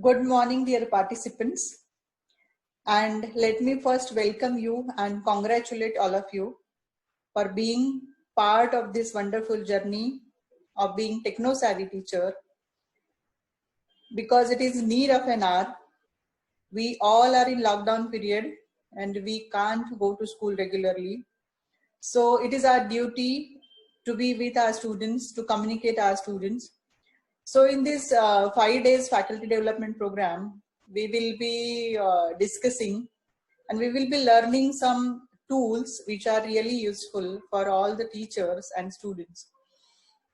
Good morning, dear participants. And let me first welcome you and congratulate all of you for being part of this wonderful journey of being techno-savvy teacher, because it is need of an hour. We all are in lockdown period and we can't go to school regularly. So it is our duty to be with our students, to communicate our students. So in this 5 days faculty development program, we will be discussing and we will be learning some tools which are really useful for all the teachers and students.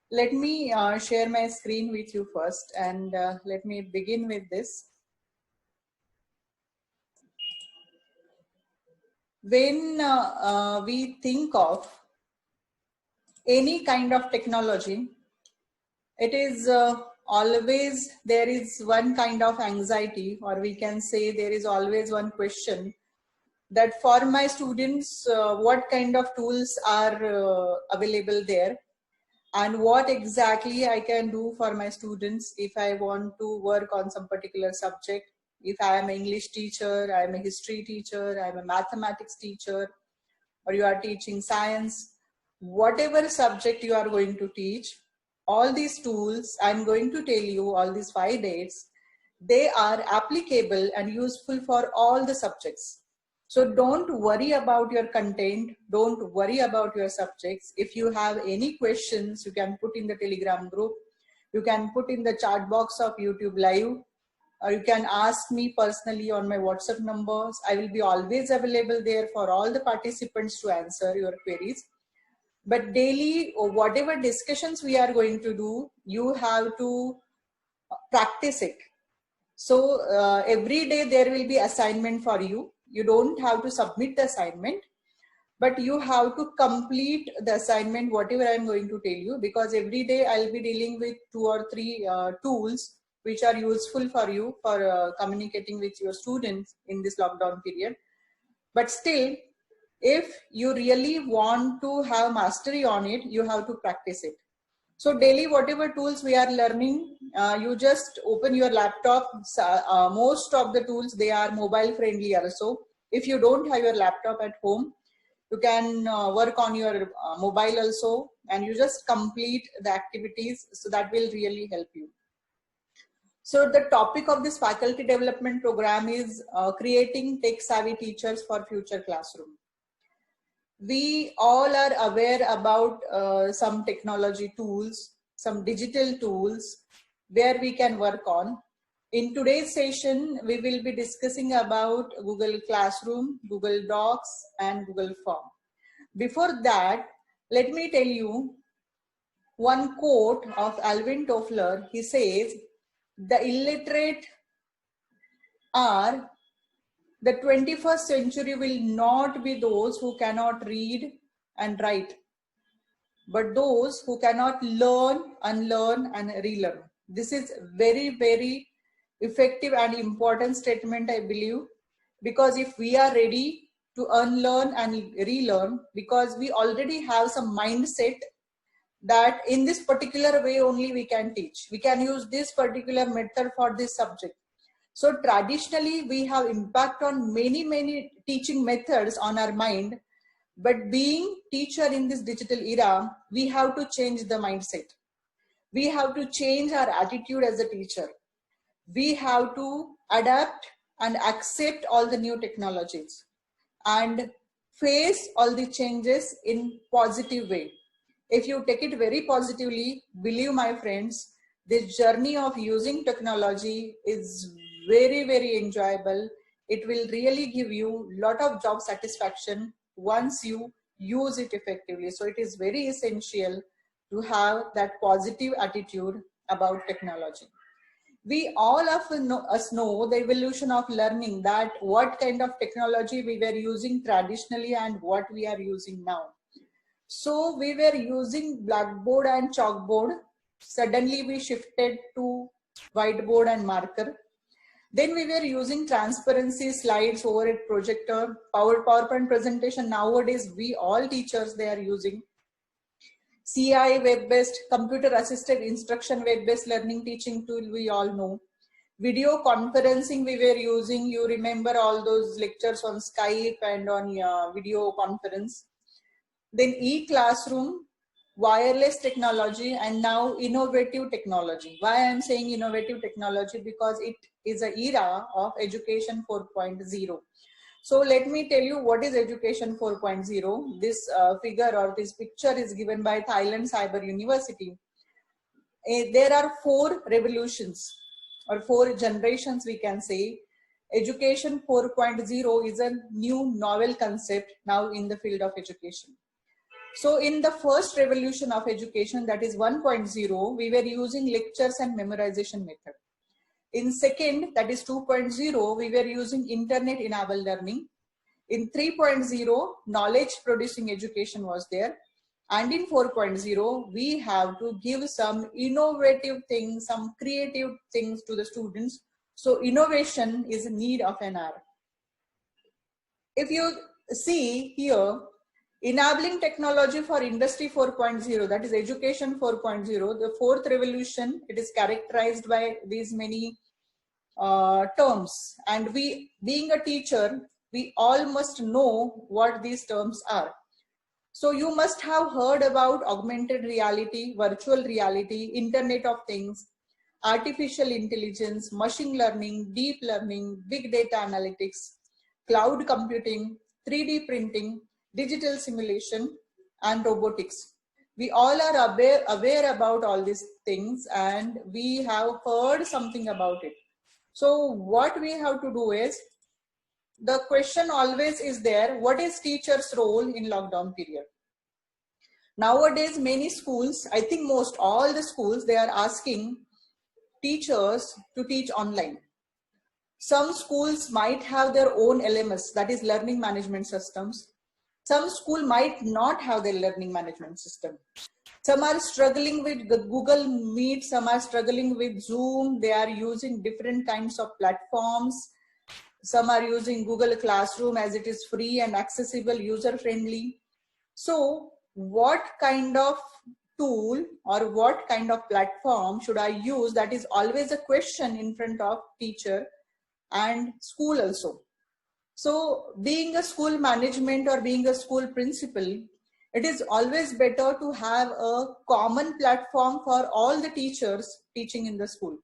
Let me share my screen with you first, and let me begin with this. When we think of any kind of technology, it is always there is one kind of anxiety, or we can say there is always one question that for my students, what kind of tools are available there, and what exactly I can do for my students if I want to work on some particular subject. If I am an English teacher, I am a history teacher, I am a mathematics teacher, or you are teaching science, whatever subject you are going to teach, all these tools I'm going to tell you, all these 5 days, they are applicable and useful for all the subjects. So don't worry about your content, don't worry about your subjects. If you have any questions, you can put in the Telegram group, you can put in the chat box of YouTube Live, or you can ask me personally on my WhatsApp numbers. I will be always available there for all the participants to answer your queries. But daily, or whatever discussions we are going to do, you have to practice it. So every day there will be assignment for you. You don't have to submit the assignment, but you have to complete the assignment, whatever I'm going to tell you, because every day I'll be dealing with 2 or 3 tools which are useful for you for communicating with your students in this lockdown period. But still, if you really want to have mastery on it, you have to practice it. So daily, whatever tools we are learning, you just open your laptop. Most of the tools, they are mobile friendly also. If you don't have your laptop at home, you can work on your mobile also, and you just complete the activities. So that will really help you. So the topic of this faculty development program is creating tech savvy teachers for future classroom. We all are aware about some technology tools, some digital tools where we can work on. In today's session, we will be discussing about Google Classroom, Google Docs, and Google Form. Before that, let me tell you one quote of Alvin Toffler. He says, "The illiterate are the 21st century will not be those who cannot read and write, but those who cannot learn, unlearn, and relearn." This is very, very effective and important statement, I believe, because if we are ready to unlearn and relearn, because we already have some mindset that in this particular way only we can teach, we can use this particular method for this subject. So traditionally, we have impact on many teaching methods on our mind, but being teacher in this digital era, we have to change the mindset. We have to change our attitude as a teacher. We have to adapt and accept all the new technologies and face all the changes in positive way. If you take it very positively, believe my friends, this journey of using technology is very, very enjoyable. It will really give you a lot of job satisfaction once you use it effectively. So it is very essential to have that positive attitude about technology. We all of us know the evolution of learning, that what kind of technology we were using traditionally and what we are using now. So we were using blackboard and chalkboard. Suddenly we shifted to whiteboard and marker. Then we were using transparency slides over a projector, PowerPoint presentation. Nowadays, we all teachers, they are using CI web-based, computer assisted instruction web-based learning teaching tool, we all know. Video conferencing we were using. You remember all those lectures on Skype and on video conference. Then e-classroom, wireless technology, and now innovative technology. Why I'm saying innovative technology? Because it is an era of education 4.0. So let me tell you what is education 4.0. This figure or this picture is given by Thailand Cyber University. There are 4 revolutions or 4 generations, we can say. Education 4.0 is a new novel concept now in the field of education. So in the first revolution of education, that is 1.0, we were using lectures and memorization method. In second, that is 2.0, we were using internet enabled learning. In 3.0, knowledge producing education was there. And in 4.0, we have to give some innovative things, some creative things to the students. So innovation is a need of an hour. If you see here, enabling technology for industry 4.0, that is education 4.0, the fourth revolution, it is characterized by these many terms. And we, being a teacher, we all must know what these terms are. So you must have heard about augmented reality, virtual reality, Internet of Things, artificial intelligence, machine learning, deep learning, big data analytics, cloud computing, 3D printing, digital simulation, and robotics. We all are aware about all these things, and we have heard something about it. So what we have to do is, the question always is there, what is teacher's role in lockdown period? Nowadays, many schools, I think most all the schools, they are asking teachers to teach online. Some schools might have their own LMS, that is learning management systems. Some school might not have their learning management system. Some are struggling with the Google Meet, some are struggling with Zoom. They are using different kinds of platforms. Some are using Google Classroom as it is free and accessible, user-friendly. So what kind of tool or what kind of platform should I use? That is always a question in front of teacher and school also. So being a school management or being a school principal, it is always better to have a common platform for all the teachers teaching in the school.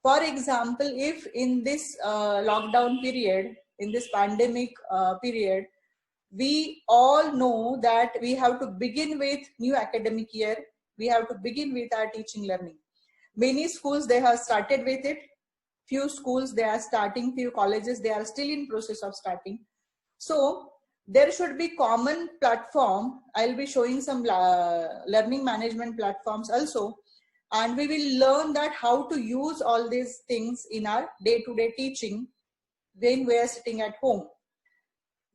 For example, if in this lockdown period, in this pandemic period, we all know that we have to begin with new academic year, we have to begin with our teaching learning. Many schools, they have started with it. Few schools, they are starting, few colleges, they are still in process of starting. So there should be common platform. I'll be showing some learning management platforms also. And we will learn that how to use all these things in our day-to-day teaching when we are sitting at home.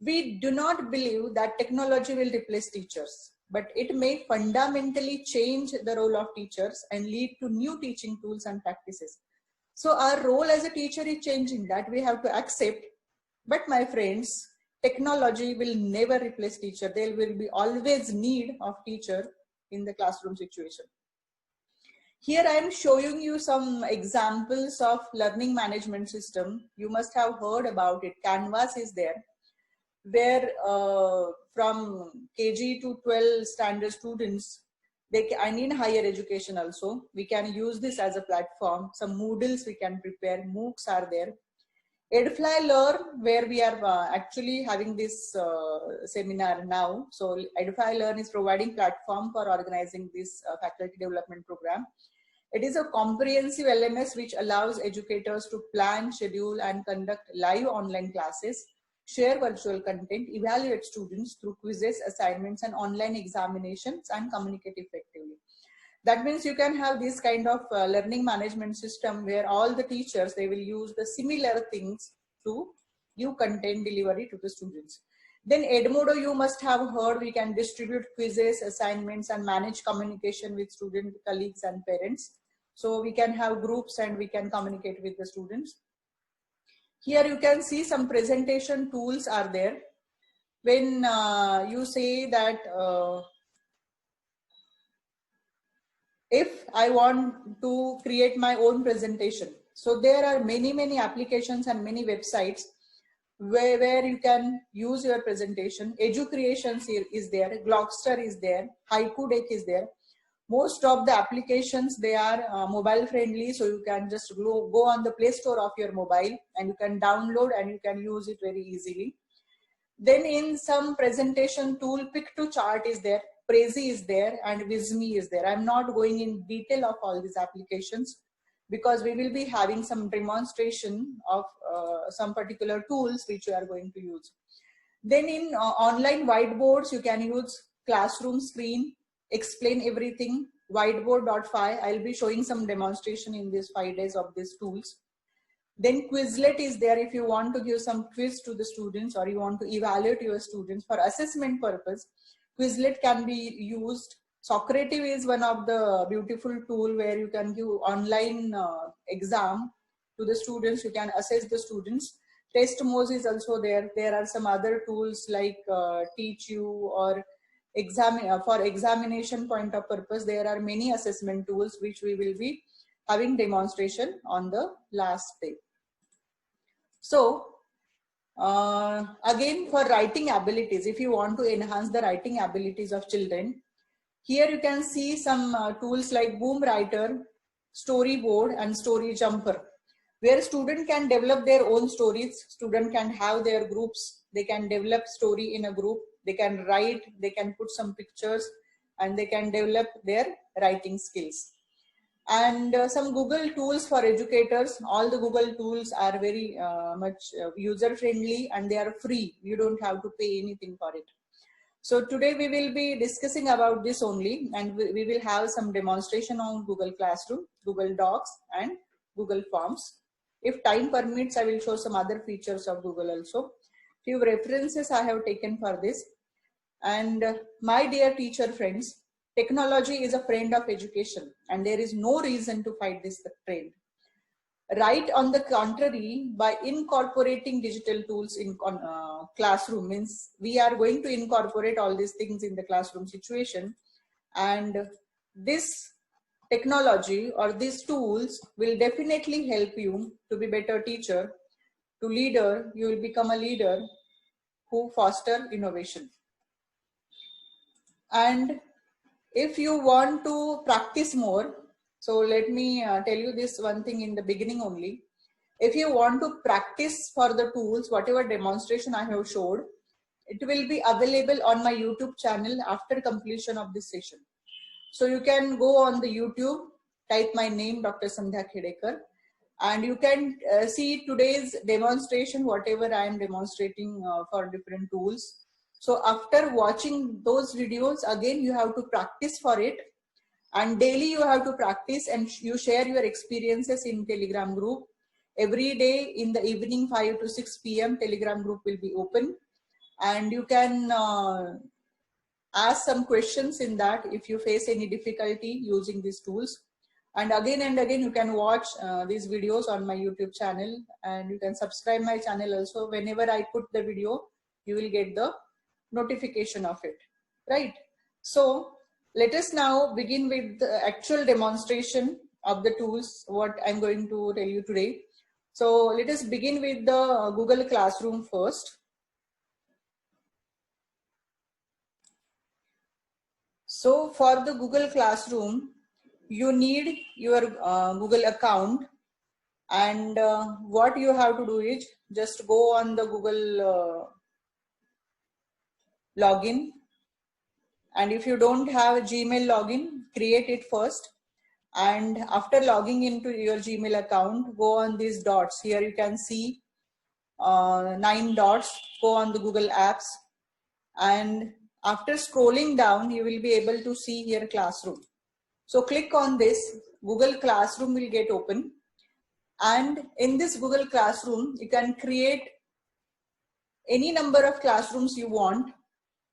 We do not believe that technology will replace teachers, but it may fundamentally change the role of teachers and lead to new teaching tools and practices. So our role as a teacher is changing, that we have to accept. But my friends, technology will never replace teacher. There will be always need of teacher in the classroom situation. Here I am showing you some examples of learning management system. You must have heard about it. Canvas is there, where from KG to 12 standard students, and in higher education also, we can use this as a platform. Some Moodles we can prepare, MOOCs are there. Edfly Learn, where we are actually having this seminar now. So Edfly Learn is providing platform for organizing this faculty development program. It is a comprehensive LMS which allows educators to plan, schedule, and conduct live online classes, share virtual content, evaluate students through quizzes, assignments, and online examinations, and communicate effectively. That means you can have this kind of learning management system where all the teachers, they will use the similar things to give content delivery to the students. Then Edmodo, you must have heard, we can distribute quizzes, assignments, and manage communication with student colleagues and parents. So we can have groups and we can communicate with the students. Here you can see some presentation tools are there. When you say that if I want to create my own presentation, So there are many applications and many websites where you can use your presentation. EduCreations is there, Glogster is there, Haiku Deck is there. Most of the applications, they are mobile friendly, so you can just go on the Play Store of your mobile and you can download and you can use it very easily. Then in some presentation tool, Pick2Chart is there, Prezi is there, and Visme is there. I'm not going in detail of all these applications because we will be having some demonstration of some particular tools which you are going to use. Then in online whiteboards, you can use Classroom Screen, Explain Everything, Whiteboard.fi. I'll be showing some demonstration in these 5 days of these tools. Then Quizlet is there if you want to give some quiz to the students or you want to evaluate your students for assessment purpose. Quizlet can be used. Socrative is one of the beautiful tool where you can give online exam to the students. You can assess the students. Testmoz is also there. There are some other tools like Teach-U or for examination point of purpose. There are many assessment tools which we will be having demonstration on the last day. So again, for writing abilities, if you want to enhance the writing abilities of children, here you can see some tools like Boom Writer, Storyboard and Story Jumper, where student can develop their own stories. Student can have their groups. They can develop story in a group. They can write, they can put some pictures, and they can develop their writing skills. And some Google tools for educators. All the Google tools are very much user friendly and they are free. You don't have to pay anything for it. So today we will be discussing about this only, and we will have some demonstration on Google Classroom, Google Docs and Google Forms. If time permits, I will show some other features of Google also. Few references I have taken for this. And my dear teacher friends, technology is a friend of education and there is no reason to fight this trend. Right on the contrary, by incorporating digital tools in classroom, means we are going to incorporate all these things in the classroom situation, and this technology or these tools will definitely help you to be better teacher, to leader. You will become a leader who foster innovation. And if you want to practice more, so let me tell you this one thing in the beginning only. If you want to practice for the tools, whatever demonstration I have showed, it will be available on my YouTube channel after completion of this session. So you can go on the YouTube, type my name, Dr. Sandhya Khedekar, and you can see today's demonstration, whatever I am demonstrating for different tools. So after watching those videos, again, you have to practice for it. And daily you have to practice and you share your experiences in Telegram group. Every day in the evening 5 to 6 p.m. Telegram group will be open. And you can ask some questions in that if you face any difficulty using these tools. And again you can watch these videos on my YouTube channel, and you can subscribe my channel also. Whenever I put the video, you will get the notification of it, right? So let us now begin with the actual demonstration of the tools, what I'm going to tell you today. So let us begin with the Google Classroom first. So for the Google Classroom, you need your Google account, and what you have to do is just go on the Google login, and if you don't have a Gmail login, create it first. And after logging into your Gmail account, go on these dots. Here you can see 9 dots. Go on the Google Apps, and after scrolling down, you will be able to see here Classroom. So click on this. Google Classroom will get open, and in this Google Classroom, you can create any number of classrooms you want,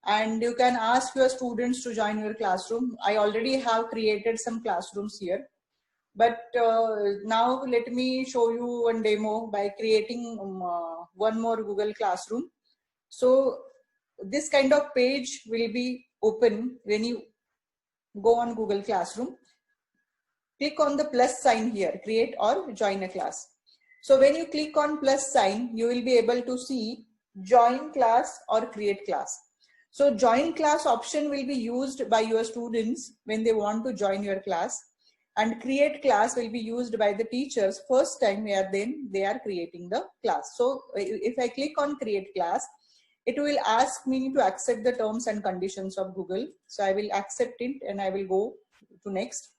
and you can ask your students to join your classroom. I already have created some classrooms here, but now let me show you one demo by creating one more Google Classroom. So this kind of page will be open when you go on Google Classroom. click on the plus sign here, create or join a class. So when you click on plus sign, you will be able to see join class or create class. So join class option will be used by your students when they want to join your class, and create class will be used by the teachers first time where then they are creating the class. So if I click on create class, it will ask me to accept the terms and conditions of Google. So I will accept it and I will go to next.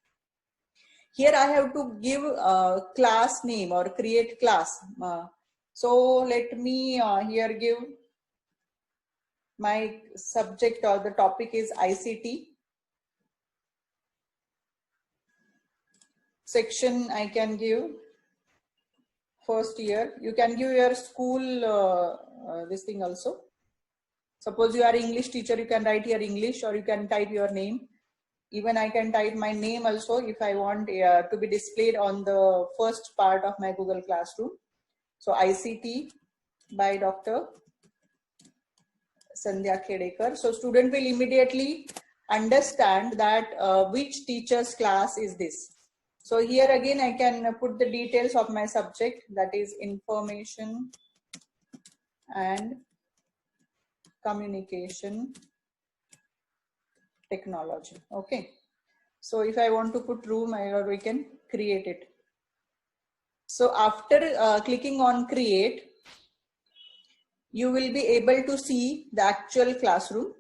Here I have to give a class name or create class. So let me here give my subject or the topic is ICT. Section I can give first year. You can give your school this thing also. Suppose you are English teacher, you can write here English, or you can type your name. Even I can type my name also if I want to be displayed on the first part of my Google Classroom. So ICT by Dr. Sandhya Khedekar. So student will immediately understand that which teacher's class is this. So here again I can put the details of my subject, that is information and communication technology. Okay. So if I want to put room, we can create it. So after clicking on create, you will be able to see the actual classroom.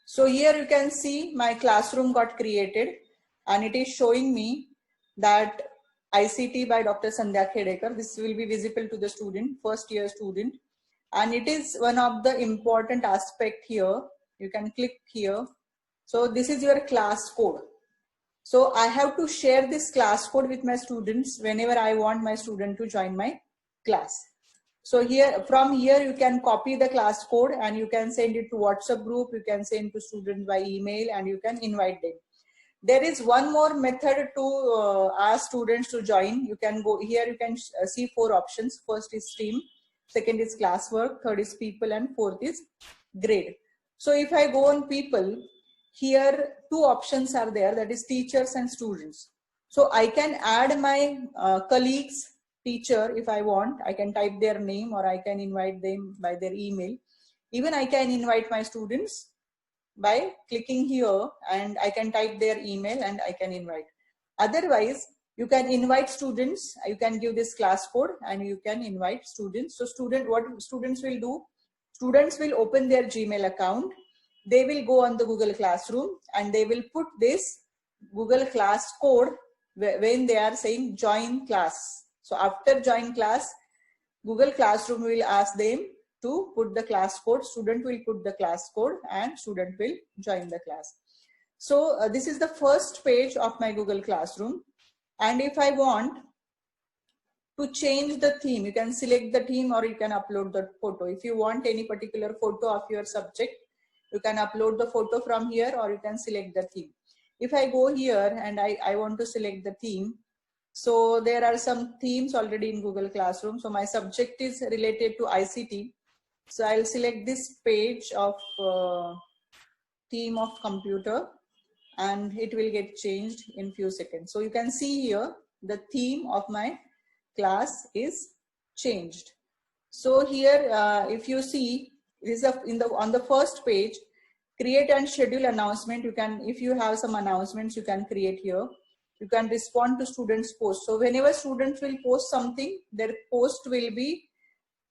So here you can see my classroom got created, and it is showing me that ICT by Dr. Sandhya Khedekar. This will be visible to the student, first year student. And it is one of the important aspect here. You can click here. So this is your class code. So I have to share this class code with my students whenever I want my student to join my class. So here, from here, you can copy the class code and you can send it to WhatsApp group. You can send to students by email and you can invite them. There is one more method to ask students to join. You can go here, you can see 4 options. First is stream, second is classwork, third is people, and fourth is grade. So if I go on people, here 2 options are there, that is teachers and students. So I can add my colleagues, teacher if I want. I can type their name or I can invite them by their email. Even I can invite my students by clicking here, and I can type their email and I can invite. Otherwise, you can invite students. You can give this class code and you can invite students. So what students will do, students will open their Gmail account. They will go on the Google Classroom and they will put this Google class code when they are saying join class. So after join class, Google Classroom will ask them to put the class code. Student will put the class code and student will join the class. So this is the first page of my Google Classroom. And if I want to change the theme, you can select the theme or you can upload the photo. If you want any particular photo of your subject, you can upload the photo from here or you can select the theme. If I go here and I want to select the theme, so there are some themes already in Google Classroom. So my subject is related to ICT. So I'll select this page of theme of computer and it will get changed in few seconds. So you can see here the theme of my class is changed. So here if you see, this is on the first page, create and schedule announcement. You can, if you have some announcements, you can create here. You can respond to students' posts. So whenever students will post something, their post will be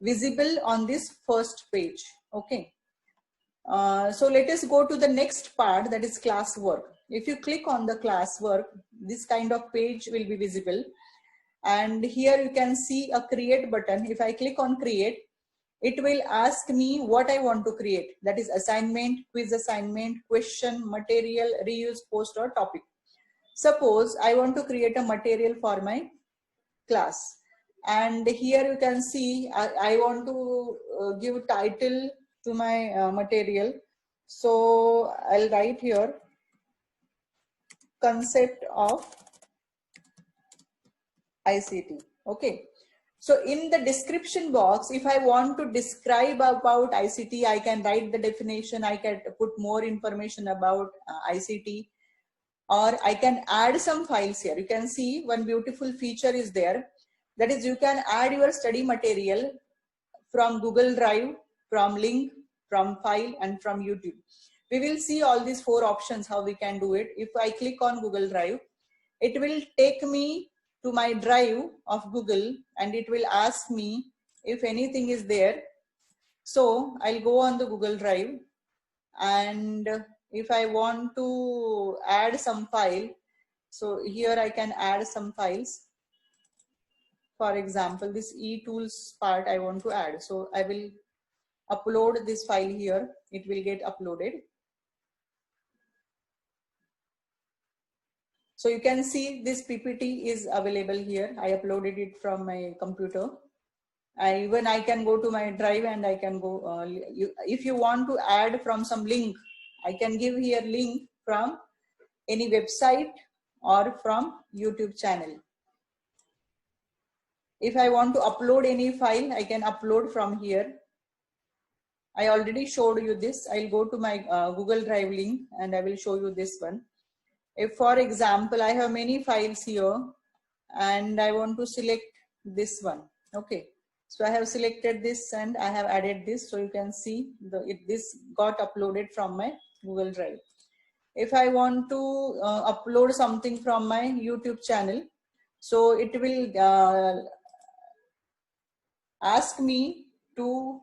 visible on this first page. Okay. So let us go to the next part, that is classwork. If you click on the classwork, this kind of page will be visible. And here you can see a create button. If I click on create, it will ask me what I want to create. That is assignment, quiz assignment, question, material, reuse, post or topic. Suppose I want to create a material for my class. And here you can see I want to give title to my material. So I'll write here concept of ICT. Okay. So in the description box, if I want to describe about ICT, I can write the definition, I can put more information about ICT, or I can add some files here. You can see one beautiful feature is there. That is, you can add your study material from Google Drive, from link, from file, and from YouTube. We will see all these 4 options, how we can do it. If I click on Google Drive, it will take me to my drive of Google, and it will ask me if anything is there. So I'll go on the Google Drive, and if I want to add some file, so here I can add some files. For example, this eTools part I want to add. So I will upload this file here. It will get uploaded. So you can see this PPT is available here. I uploaded it from my computer. Even I can go to my drive and I can go, if you want to add from some link, I can give here link from any website or from YouTube channel. If I want to upload any file, I can upload from here. I already showed you this. I'll go to my Google Drive link and I will show you this one. If, for example, I have many files here and I want to select this one. Okay. So I have selected this and I have added this. So you can see this got uploaded from my Google Drive. If I want to upload something from my YouTube channel, so it will ask me to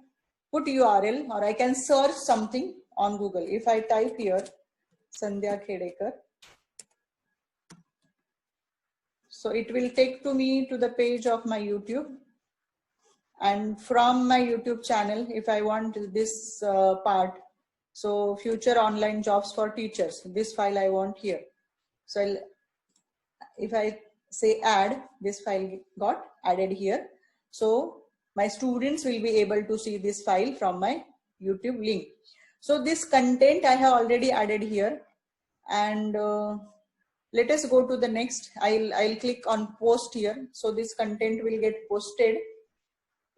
put URL, or I can search something on Google. If I type here Sandhya Khedekar, so it will take to me to the page of my YouTube. And from my YouTube channel, if I want this part, so future online jobs for teachers, this file I want here. So if I say add, this file got added here. So my students will be able to see this file from my YouTube link. So this content I have already added here, and let us go to the next. I'll click on post here. So this content will get posted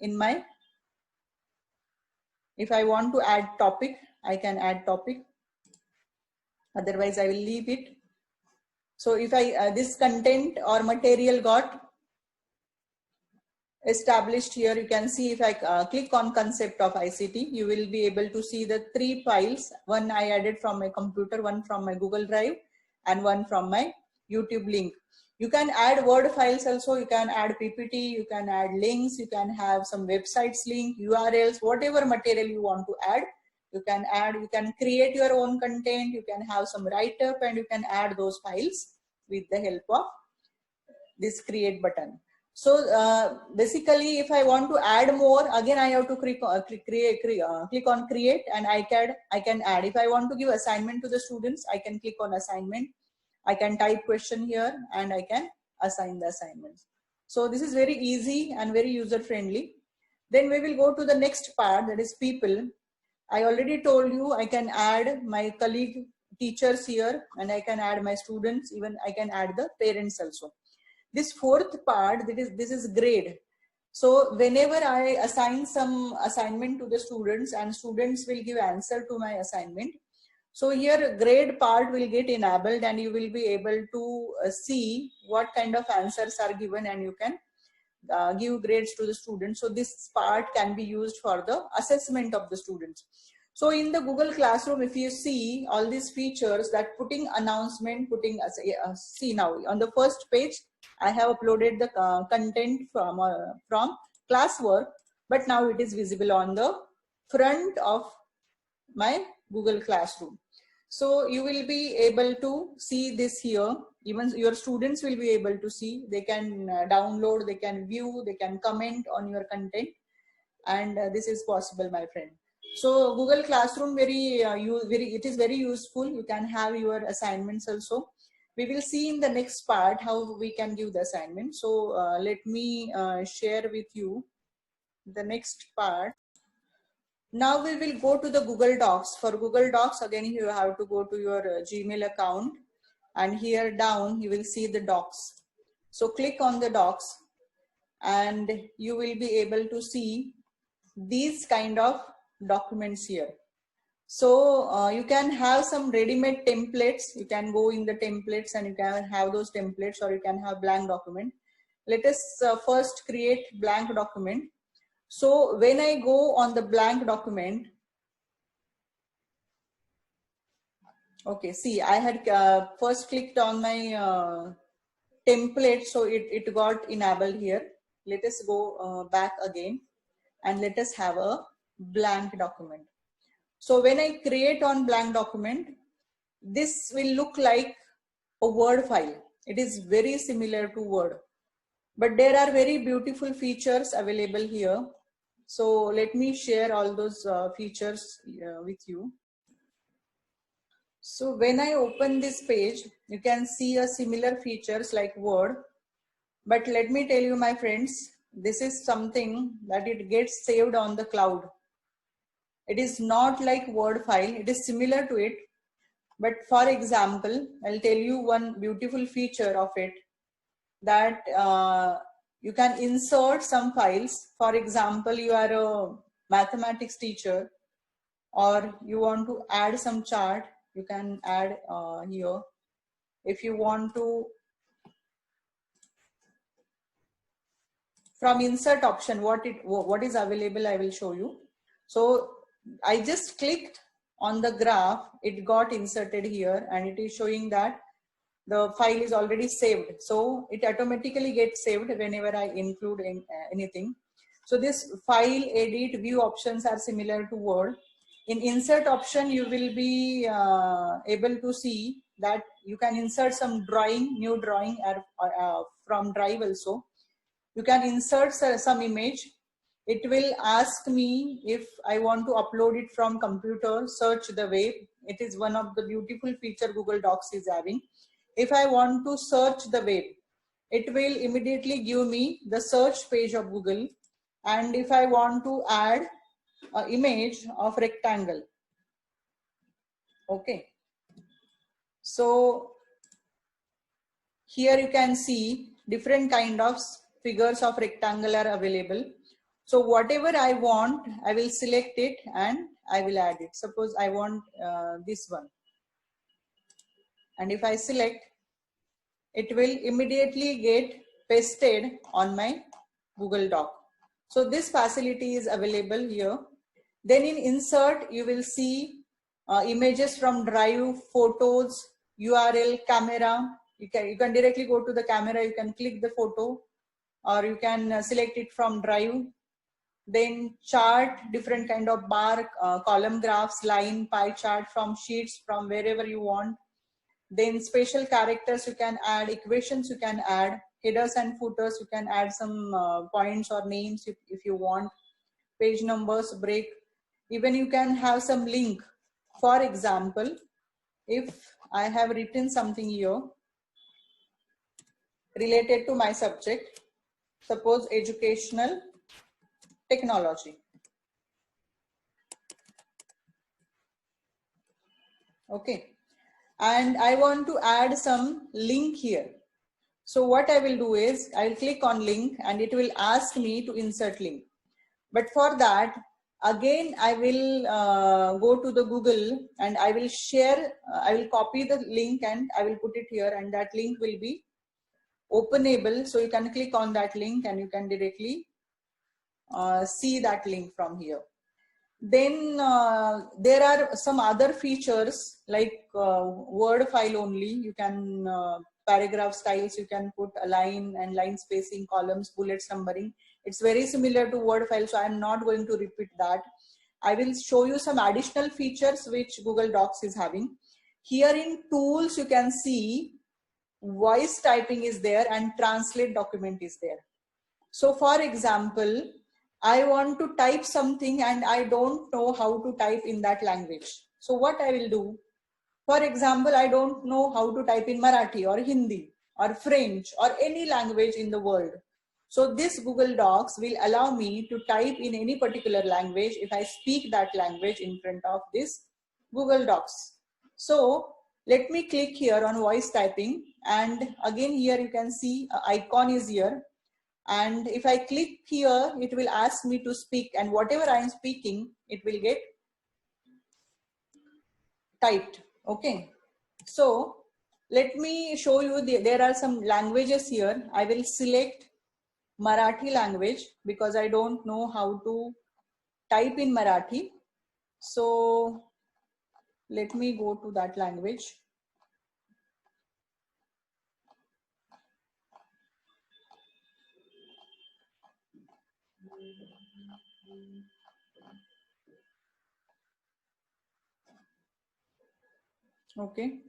in my, if I want to add topic, I can add topic. Otherwise I will leave it. So if I, this content or material got established here, you can see if I click on concept of ICT, you will be able to see the 3 files. One I added from my computer, one from my Google Drive, and one from my YouTube link. You can add Word files also, you can add PPT, you can add links, you can have some websites link, URLs, whatever material you want to add, you can add. You can create your own content, you can have some write-up, and you can add those files with the help of this create button. So basically, if I want to add more, again I have to click on create, and I can add. If I want to give assignment to the students, I can click on assignment. I can type question here and I can assign the assignments. So this is very easy and very user friendly. Then we will go to the next part, that is people. I already told you I can add my colleague teachers here, and I can add my students, even I can add the parents also. This 4th part, this is grade. So whenever I assign some assignment to the students, and students will give answer to my assignment, so here grade part will get enabled, and you will be able to see what kind of answers are given, and you can give grades to the students. So this part can be used for the assessment of the students. So in the Google Classroom, if you see all these features, that putting announcement, see now on the first page, I have uploaded the content from classwork, but now it is visible on the front of my Google Classroom. So you will be able to see this here. Even your students will be able to see. They can download, they can view, they can comment on your content, and this is possible, my friend. So Google Classroom it is very useful. You can have your assignments also. We will see in the next part how we can give the assignment. So let me share with you the next part. Now we will go to the Google Docs. For Google Docs, again, you have to go to your Gmail account, and here down you will see the Docs. So click on the Docs. and you will be able to see these kind of documents here. So you can have some ready-made templates. You can go in the templates and you can have those templates, or you can have blank document. Let us first create blank document. So when I go on the blank document, okay, see, I had first clicked on my template, so it got enabled here. Let us go back again and let us have a blank document. So when I create on blank document, this will look like a Word file. It is very similar to Word, but there are very beautiful features available here. So let me share all those features with you. So when I open this page, you can see a similar features like Word, but let me tell you, my friends, this is something that it gets saved on the cloud. It is not like Word file. It is similar to it. But for example, I'll tell you one beautiful feature of it, that you can insert some files. For example, you are a mathematics teacher or you want to add some chart, you can add here. If you want to, from insert option, what is available, I will show you. So I just clicked on the graph, it got inserted here, and it is showing that the file is already saved. So it automatically gets saved whenever I include anything. So this file, edit, view options are similar to Word. In insert option, you will be able to see that you can insert some drawing, new drawing from Drive also. You can insert some image. It will ask me if I want to upload it from computer, search the web. It is one of the beautiful feature Google Docs is having. If I want to search the web, it will immediately give me the search page of Google. And if I want to add an image of rectangle, okay. So here you can see different kind of figures of rectangle are available. So whatever I want, I will select it and I will add it. Suppose I want this one. And if I select, it will immediately get pasted on my Google Doc. So this facility is available here. Then in insert, you will see images from Drive, photos, URL, camera. You can directly go to the camera, you can click the photo, or you can select it from Drive. Then chart, different kind of bar, column graphs, line, pie chart from sheets, from wherever you want. Then special characters you can add, equations you can add, headers and footers you can add some points or names if you want, page numbers, break. Even you can have some link. For example, if I have written something here related to my subject, suppose educational technology. Okay. And I want to add some link here. So what I will do is I will click on link and it will ask me to insert link. But for that, again, I will go to the Google and I will share, I will copy the link and I will put it here, and that link will be openable. So you can click on that link and you can directly see that link from here. Then there are some other features like Word file only. You can paragraph styles, you can put align and line spacing, columns, bullets, numbering. It's very similar to Word file, so I'm not going to repeat that. I will show you some additional features which Google Docs is having. Here in tools, you can see voice typing is there and translate document is there. So for example, I want to type something and I don't know how to type in that language. So what I will do, for example, I don't know how to type in Marathi or Hindi or French or any language in the world. So this Google Docs will allow me to type in any particular language if I speak that language in front of this Google Docs. So let me click here on voice typing, and again here you can see icon is here. And if I click here, it will ask me to speak, and whatever I am speaking, it will get typed. Okay. So let me show you, there are some languages here. I will select Marathi language because I don't know how to type in Marathi. So let me go to that language. Okay.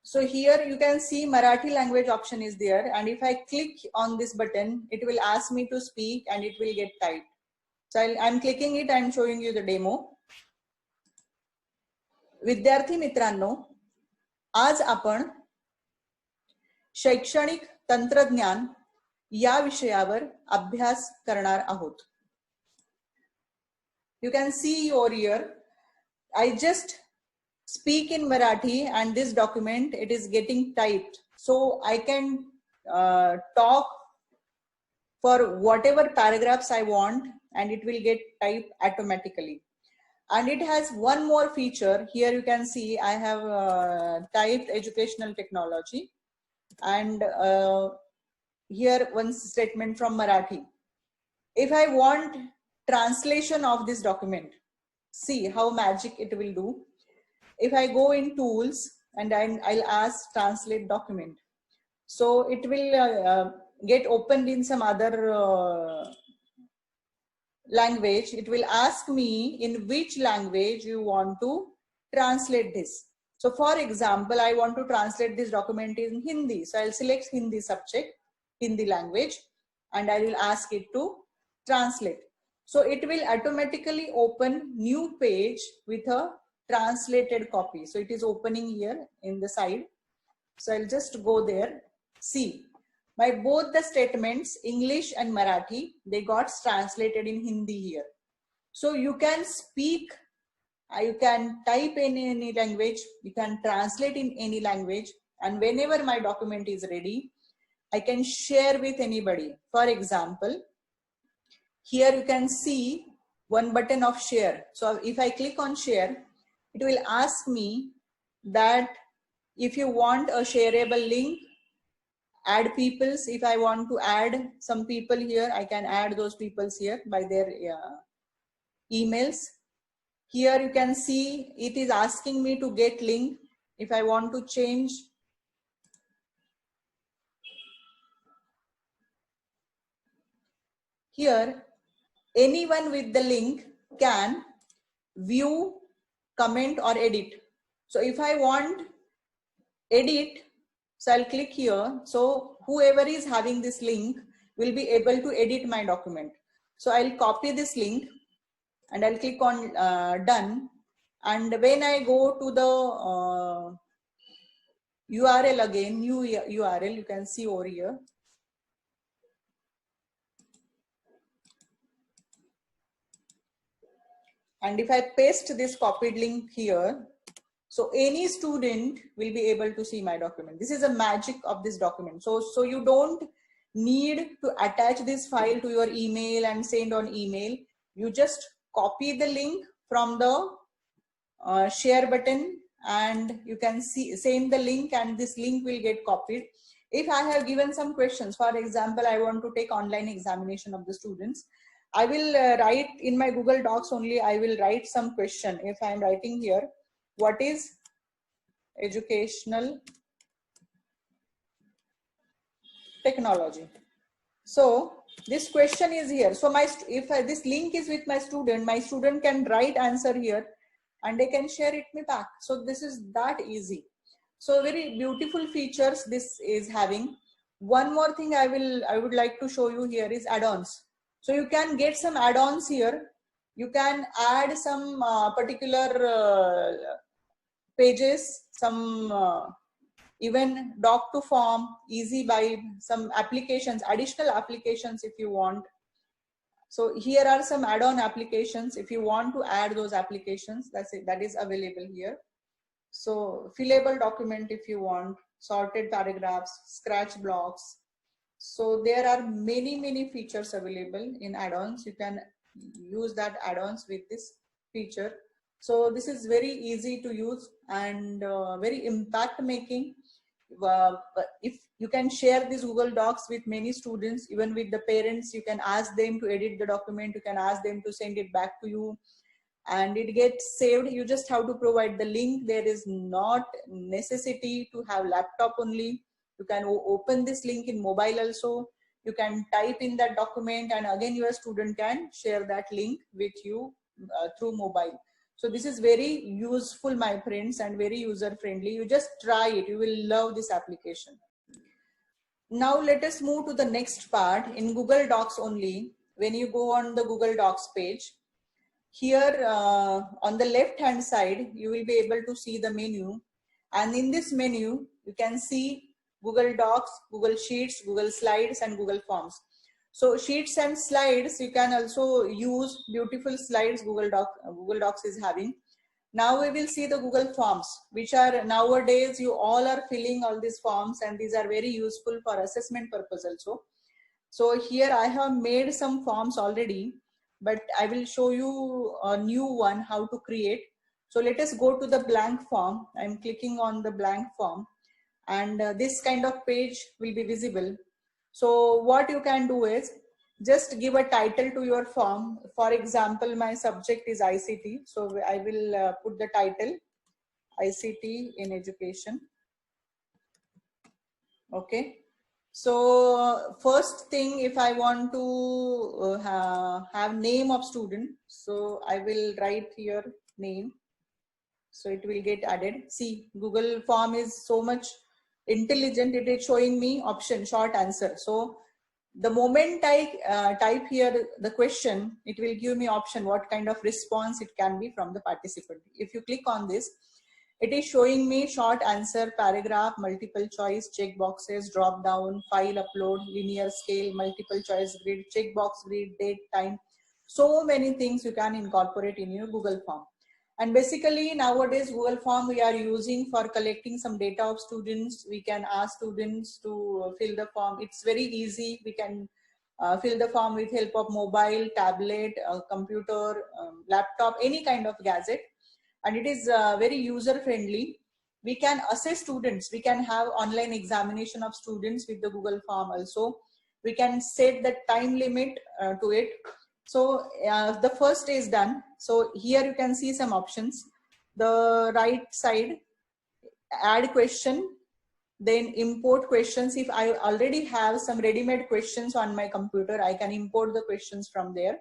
So here you can see Marathi language option is there, and if I click on this button, it will ask me to speak and it will get typed. So I'm clicking it and showing you the demo. विद्यार्थी मित्रांनो, आज आपण शैक्षणिक तंत्रज्ञान या विषयावर अभ्यास करणार आहोत. You can see over here, I just speak in Marathi and this document, it is getting typed. So I can talk for whatever paragraphs I want and it will get typed automatically. And it has one more feature. Here you can see I have typed educational technology, and here one statement from Marathi. If I want translation of this document, see how magic it will do. If I go in tools and I'll ask translate document, so it will get opened in some other language. It will ask me in which language you want to translate this. So for example, I want to translate this document in Hindi. So I'll select Hindi subject, Hindi language, and I will ask it to translate. So it will automatically open new page with a translated copy. So it is opening here in the side. So I'll just go there. See, by both the statements, English and Marathi, they got translated in Hindi here. So you can speak, you can type in any language, you can translate in any language, and whenever my document is ready, I can share with anybody. For example, here you can see one button of share. So if I click on share, it will ask me that if you want a shareable link, add peoples. If I want to add some people here, I can add those peoples here by their emails. Here you can see it is asking me to get link. If I want to change, here anyone with the link can view, comment or edit. So if I want edit, so I'll click here. So whoever is having this link will be able to edit my document. So I'll copy this link and I'll click on done. And when I go to the URL again, new URL, you can see over here. And if I paste this copied link here, so any student will be able to see my document. This is a magic of this document. So you don't need to attach this file to your email and send on email. You just copy the link from the share button and you can see send the link and this link will get copied. If I have given some questions, for example, I want to take online examination of the students, I will write in my Google Docs only, I will write some question. If I am writing here, what is educational technology? So this question is here. So if this link is with my student can write answer here and they can share it me back. So this is that easy. So very beautiful features this is having. One more thing I would like to show you here is add-ons. So you can get some add-ons here. You can add some particular pages, some even doc to form, easy by some applications, additional applications if you want. So here are some add-on applications. If you want to add those applications, that is available here. So fillable document if you want, sorted paragraphs, scratch blocks. So there are many features available in add-ons. You can use that add-ons with this feature. So this is very easy to use and very impact making. If you can share these Google Docs with many students, even with the parents, you can ask them to edit the document, you can ask them to send it back to you, and it gets saved. You just have to provide the link. There is not necessity to have laptop only. You can open this link in mobile also. You can type in that document, and again your student can share that link with you through mobile. So this is very useful, my friends, and very user friendly. You just try it, you will love this application. Now let us move to the next part. In Google Docs only, when you go on the Google Docs page, here on the left hand side, you will be able to see the menu. And in this menu, you can see Google Docs, Google Sheets, Google Slides, and Google Forms. So Sheets and Slides, you can also use beautiful slides Google Docs is having. Now we will see the Google Forms, which are nowadays you all are filling all these forms, and these are very useful for assessment purpose also. So here I have made some forms already, but I will show you a new one how to create. So let us go to the blank form. I'm clicking on the blank form, and this kind of page will be visible. So what you can do is just give a title to your form. For example, my subject is ICT. So I will put the title ICT in education. Okay. So first thing, if I want to have name of student, so I will write here name. So it will get added. See, Google form is so much intelligent. It is showing me option, short answer. So the moment I type here the question, it will give me option what kind of response it can be from the participant. If you click on this, it is showing me short answer, paragraph, multiple choice, check boxes, drop down, file upload, linear scale, multiple choice grid, checkbox grid, date, time. So many things you can incorporate in your Google form. And basically nowadays Google form we are using for collecting some data of students. We can ask students to fill the form. It's very easy. We can fill the form with help of mobile, tablet, computer, laptop, any kind of gadget. And it is very user friendly. We can assess students. We can have online examination of students with the Google form also. We can set the time limit to it. So the first is done. So here you can see some options. The right side, add question, then import questions. If I already have some ready-made questions on my computer, I can import the questions from there.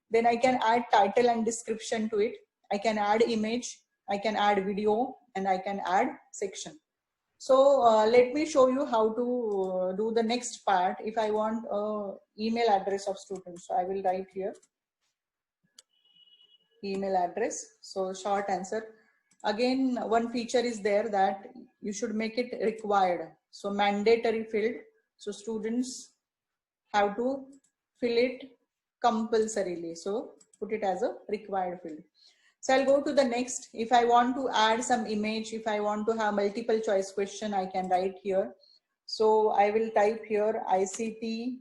Then I can add title and description to it. I can add image, I can add video, and I can add section. So let me show you how to do the next part. If I want email address of students, so I will write here email address. So short answer. Again, one feature is there that you should make it required. So mandatory field. So students have to fill it compulsorily. So put it as a required field. So I'll go to the next. If I want to add some image, if I want to have multiple choice question, I can write here. So I will type here ICT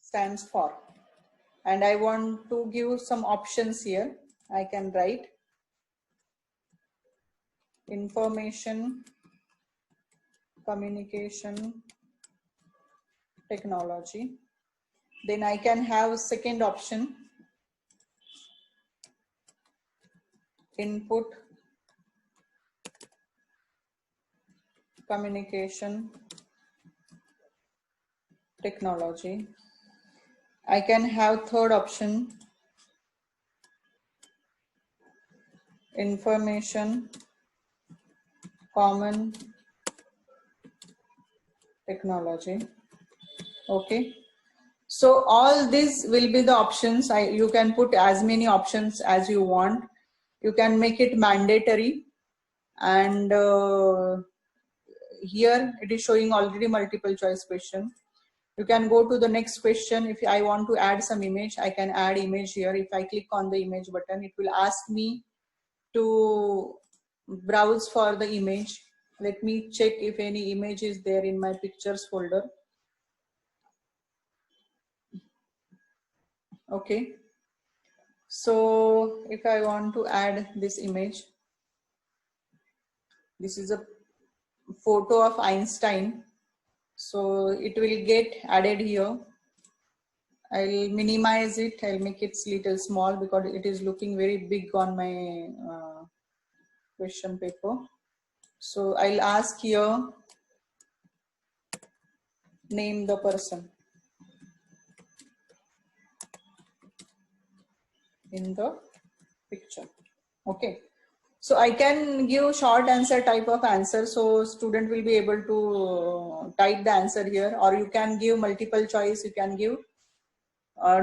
stands for, and I want to give some options here. I can write information, communication, technology. Then I can have second option, input, communication, technology. I can have third option, information, common, technology. Okay. So all these will be the options. You can put as many options as you want. You can make it mandatory, and here it is showing already multiple choice question. You can go to the next question. If I want to add some image, I can add image here. If I click on the image button, it will ask me to browse for the image. Let me check if any image is there in my pictures folder. Okay. So if I want to add this image, this is a photo of Einstein. So it will get added here. I'll minimize it. I'll make it little small because it is looking very big on my question paper. So I'll ask here, name the person in the picture. Okay. So I can give short answer type of answer. So student will be able to type the answer here, or you can give multiple choice. You can give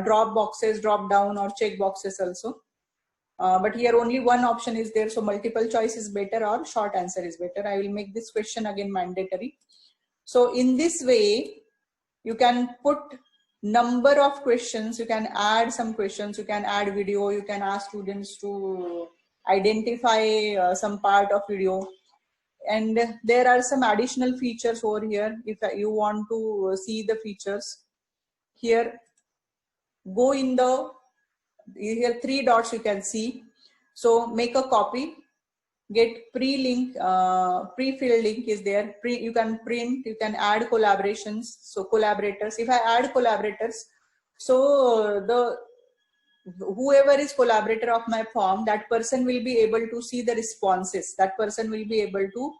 drop boxes, drop down, or check boxes also. But here only one option is there. So multiple choice is better or short answer is better. I will make this question again mandatory. So in this way, you can put number of questions. You can add some questions. You can add video. You can ask students to identify some part of video. And there are some additional features over here. If you want to see the features, here go in the, here 3 dots you can see. So make a copy, get pre-link, pre-filled link is there. You can print, you can add collaborations. So collaborators, if I add collaborators, so the whoever is collaborator of my form, that person will be able to see the responses. That person will be able to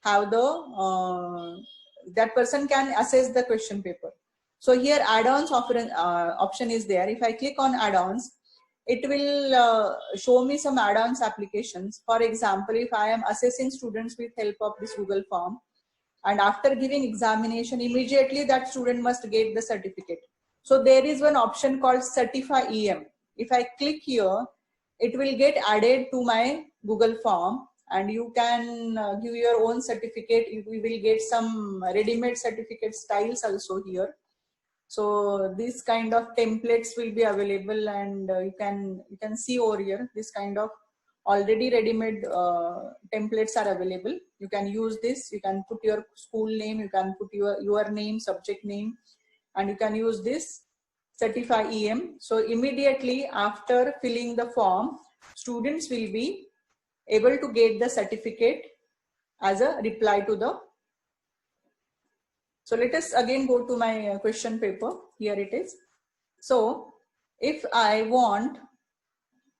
have the, that person can assess the question paper. So here add-ons option is there. If I click on add-ons, it will show me some add-ons applications. For example, if I am assessing students with help of this Google form, and after giving examination, immediately that student must get the certificate. So there is one option called Certify EM. If I click here, it will get added to my Google form, and you can give your own certificate. You will get some ready-made certificate styles also here. So this kind of templates will be available, and you can see over here this kind of already ready-made templates are available. You can use this. You can put your school name, you can put your name, subject name, and you can use this Certify EM. So immediately after filling the form, students will be able to get the certificate as a reply to the. So let us again go to my question paper. Here it is. So if I want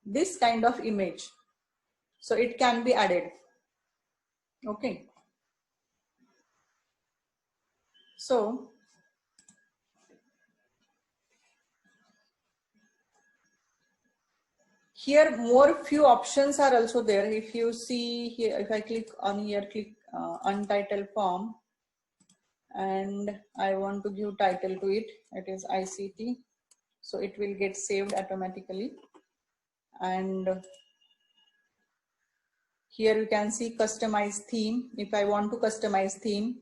this kind of image, so it can be added. Okay. So here more few options are also there. If you see here, if I click on here, click untitled form, and I want to give title to it, it is ICT. So it will get saved automatically. And here you can see customize theme. If I want to customize theme,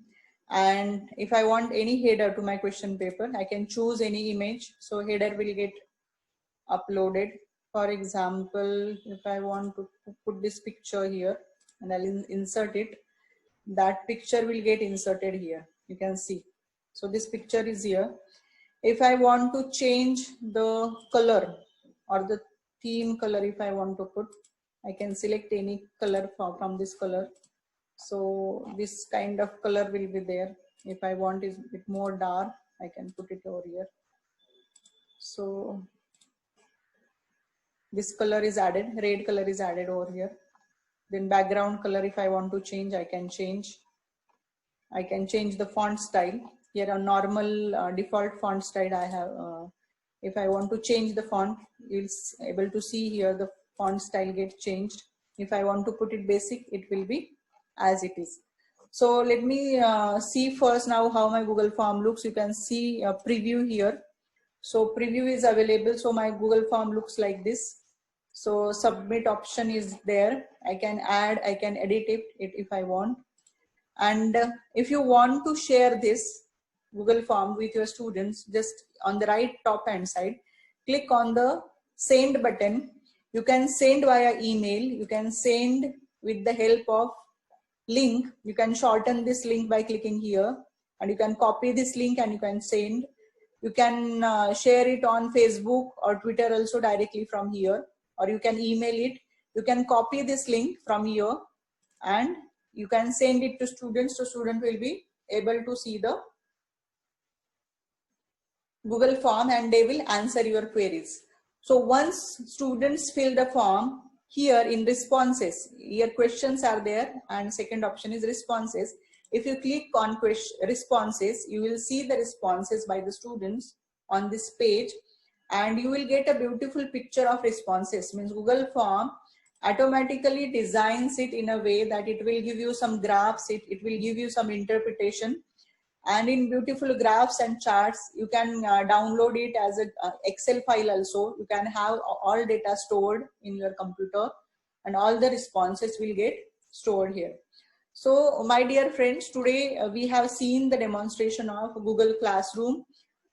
and if I want any header to my question paper, I can choose any image. So header will get uploaded. For example, if I want to put this picture here and I'll insert it, that picture will get inserted here. You can see. So this picture is here. If I want to change the color or the theme color, if I want to put, I can select any color from this color. So this kind of color will be there. If I want it more dark, I can put it over here. So this color is added, red color is added over here. Then background color, if I want to change, I can change. I can change the font style. Here a normal default font style I have. If I want to change the font, you'll able to see here the font style get changed. If I want to put it basic, it will be as it is. So let me see first now how my Google form looks. You can see a preview here. So preview is available. So my Google form looks like this. So submit option is there. I can add, I can edit it if I want. And if you want to share this, Google Form with your students, just on the right top hand side, click on the send button. You can send via email, you can send with the help of link. You can shorten this link by clicking here, and you can copy this link and you can send. You can share it on Facebook or Twitter also directly from here, or you can email it. You can copy this link from here and you can send it to students, so student will be able to see the Google form and they will answer your queries. So once students fill the form, here in responses, your questions are there, and second option is responses. If you click on responses, you will see the responses by the students on this page, and you will get a beautiful picture of responses. Means Google form automatically designs it in a way that it will give you some graphs, it will give you some interpretation, and in beautiful graphs and charts. You can download it as an Excel file also. You can have all data stored in your computer, and all the responses will get stored here. So my dear friends, today we have seen the demonstration of Google Classroom,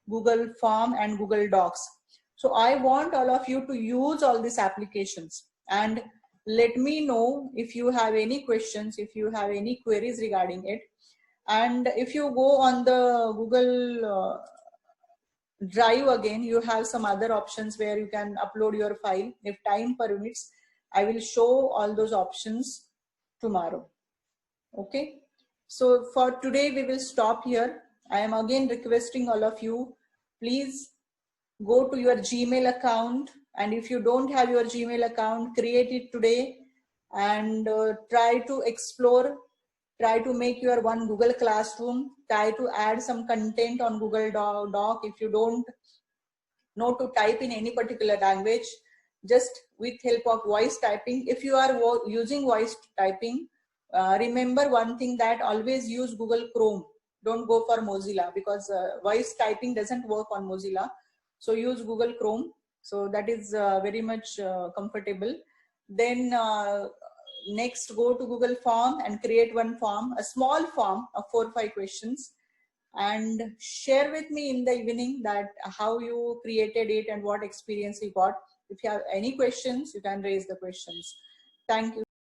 Google Form and Google Docs. So I want all of you to use all these applications, and let me know if you have any questions, if you have any queries regarding it. And if you go on the Google Drive again, you have some other options where you can upload your file. If time permits, I will show all those options tomorrow. Okay. So for today, we will stop here. I am again requesting all of you, please go to your Gmail account. And if you don't have your Gmail account, create it today and try to explore. Try to make your one Google Classroom. Try to add some content on Google Doc. If you don't know to type in any particular language, just with help of voice typing. If you are using voice typing, remember one thing, that always use Google Chrome. Don't go for Mozilla, because voice typing doesn't work on Mozilla. So use Google Chrome. So that is very much comfortable. Then next, go to Google Form and create one form, a small form of 4 or 5 questions, and share with me in the evening that how you created it and what experience you got. If you have any questions, you can raise the questions. Thank you.